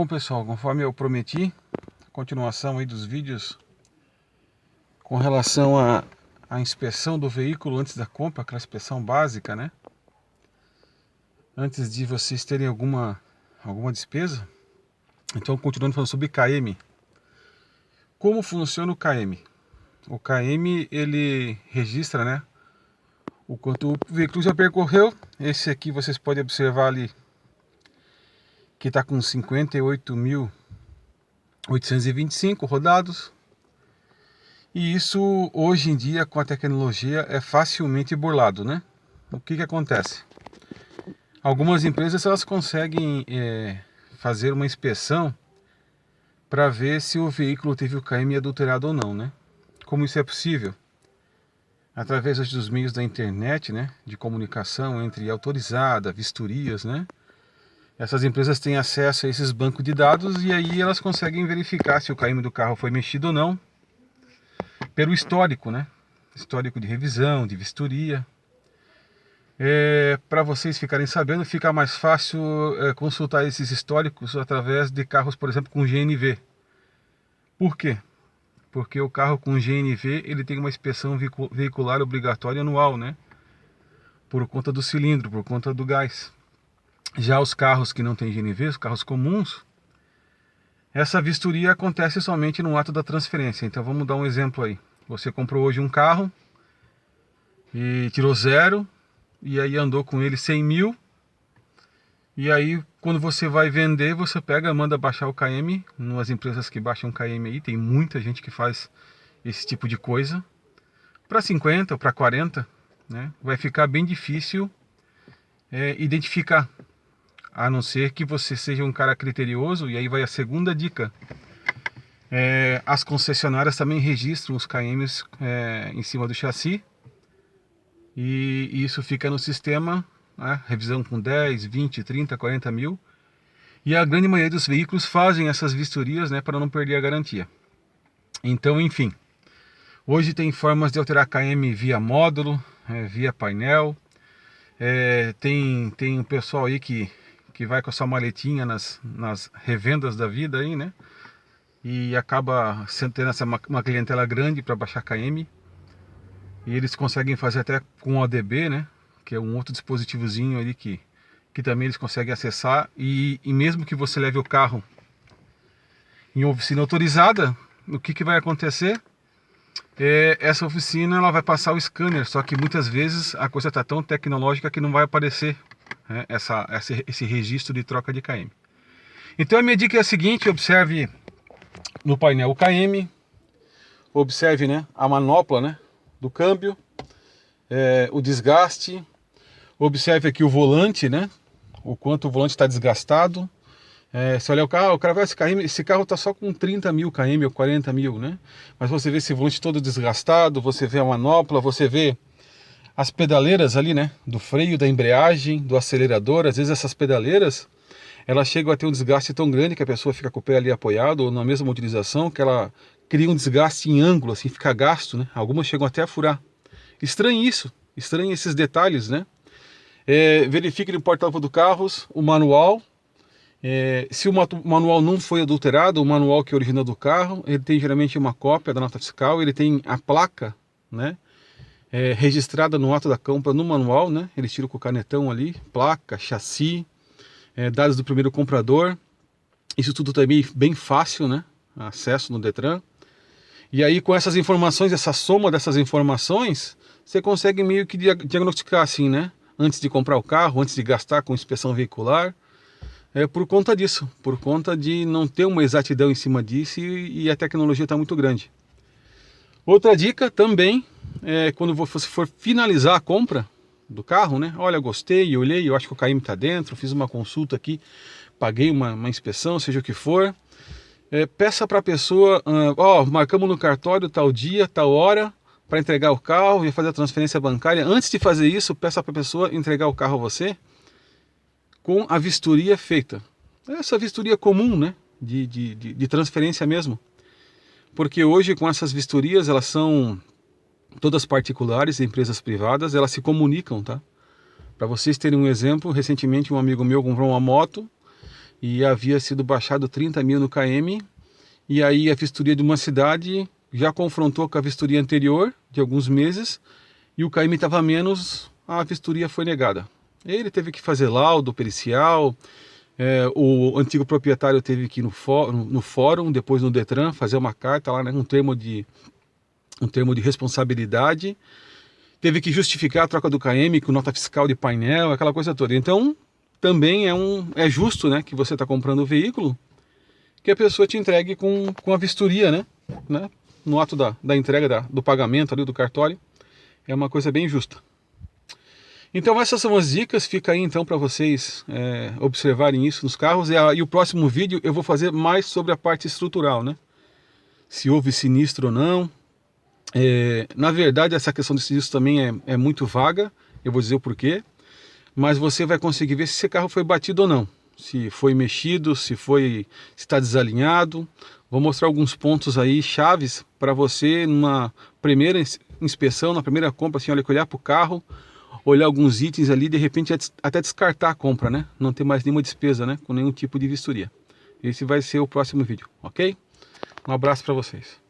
Bom, pessoal, conforme eu prometi, continuação aí dos vídeos com relação à inspeção do veículo antes da compra, aquela inspeção básica, né? Antes de vocês terem alguma despesa. Então, continuando falando sobre KM. Como funciona o KM? O KM, ele registra, né, o quanto o veículo já percorreu. Esse aqui vocês podem observar ali que está com 58.825 rodados. E isso, hoje em dia, com a tecnologia, é facilmente burlado, né? O que acontece? Algumas empresas elas conseguem fazer uma inspeção para ver se o veículo teve o KM adulterado ou não, né? Como isso é possível? Através dos meios da internet, né? De comunicação entre autorizada, vistorias, né? Essas empresas têm acesso a esses bancos de dados e aí elas conseguem verificar se o KM do carro foi mexido ou não pelo histórico, né? Histórico de revisão, de vistoria. Para vocês ficarem sabendo, fica mais fácil consultar esses históricos através de carros, por exemplo, com GNV. Por quê? Porque o carro com GNV ele tem uma inspeção veicular obrigatória anual, né? Por conta do cilindro, por conta do gás. Já os carros que não têm GNV, os carros comuns, essa vistoria acontece somente no ato da transferência. Então vamos dar um exemplo aí. Você comprou hoje um carro e tirou zero, e aí andou com ele 100 mil, e aí quando você vai vender, você pega, manda baixar o KM, nas empresas que baixam KM aí, tem muita gente que faz esse tipo de coisa, para 50 ou para 40, né? Vai ficar bem difícil identificar, a não ser que você seja um cara criterioso, e aí vai a segunda dica. As concessionárias também registram os KMs em cima do chassi, e isso fica no sistema, né? Revisão com 10, 20, 30, 40 mil. E a grande maioria dos veículos fazem essas vistorias, né, para não perder a garantia. Então, enfim, hoje tem formas de alterar KM via módulo, via painel. Tem um pessoal aí que vai com a sua maletinha nas revendas da vida aí, né? E acaba tendo uma clientela grande para baixar KM. E eles conseguem fazer até com o ADB, né? Que é um outro dispositivozinho ali que também eles conseguem acessar. E mesmo que você leve o carro em oficina autorizada, o que vai acontecer? Essa oficina ela vai passar o scanner, só que muitas vezes a coisa está tão tecnológica que não vai aparecer, né, esse registro de troca de KM. Então a minha dica é a seguinte: observe no painel o KM, observe, né, a manopla, né, do câmbio, o desgaste, observe aqui o volante, né, o quanto o volante está desgastado. Se olhar o cara vai, esse carro está só com 30 mil km ou 40 mil, né? Mas você vê esse volante todo desgastado, você vê a manopla, você vê as pedaleiras ali, né? Do freio, da embreagem, do acelerador. Às vezes essas pedaleiras, elas chegam a ter um desgaste tão grande que a pessoa fica com o pé ali apoiado, ou na mesma utilização, que ela cria um desgaste em ângulo, assim, fica gasto, né? Algumas chegam até a furar. Estranhe isso, estranhe esses detalhes, né? Verifique no porta-luva do carro o manual. Se o manual não foi adulterado, o manual que é original do carro, ele tem geralmente uma cópia da nota fiscal, ele tem a placa, né, registrada no ato da compra no manual, né, eles tiram com o canetão ali, placa, chassi, dados do primeiro comprador, isso tudo também bem fácil, né, acesso no Detran. E aí com essas informações, essa soma dessas informações, você consegue meio que diagnosticar assim, né, antes de comprar o carro, antes de gastar com inspeção veicular. Por conta disso, por conta de não ter uma exatidão em cima disso e a tecnologia está muito grande. Outra dica também, quando você for finalizar a compra do carro, né? Olha, gostei, olhei, eu acho que o KM está dentro, fiz uma consulta aqui, paguei uma inspeção, seja o que for. Peça para a pessoa, marcamos no cartório tal dia, tal hora, para entregar o carro e fazer a transferência bancária. Antes de fazer isso, peça para a pessoa entregar o carro a você com a vistoria feita. Essa vistoria comum, né, de transferência mesmo. Porque hoje com essas vistorias, elas são todas particulares, empresas privadas, elas se comunicam, tá? Para vocês terem um exemplo, recentemente um amigo meu comprou uma moto e havia sido baixado 30 mil no KM, e aí a vistoria de uma cidade já confrontou com a vistoria anterior, de alguns meses, e o KM estava menos, a vistoria foi negada. Ele teve que fazer laudo pericial, o antigo proprietário teve que ir no fórum, depois no Detran, fazer uma carta lá, né, um termo de responsabilidade, teve que justificar a troca do KM com nota fiscal de painel, aquela coisa toda. Então, também é justo, né, que você está comprando o veículo, que a pessoa te entregue com a vistoria, né, no ato da entrega do pagamento ali do cartório. É uma coisa bem justa. Então essas são as dicas, fica aí então para vocês observarem isso nos carros. E o próximo vídeo eu vou fazer mais sobre a parte estrutural, né? Se houve sinistro ou não. Na verdade, essa questão de sinistro também é muito vaga, eu vou dizer o porquê. Mas você vai conseguir ver se esse carro foi batido ou não. Se foi mexido, se está desalinhado. Vou mostrar alguns pontos aí chaves para você numa primeira inspeção, na primeira compra, assim, olhar para o carro, olhar alguns itens ali, de repente até descartar a compra, né? Não ter mais nenhuma despesa, né? Com nenhum tipo de vistoria. Esse vai ser o próximo vídeo, ok? Um abraço para vocês.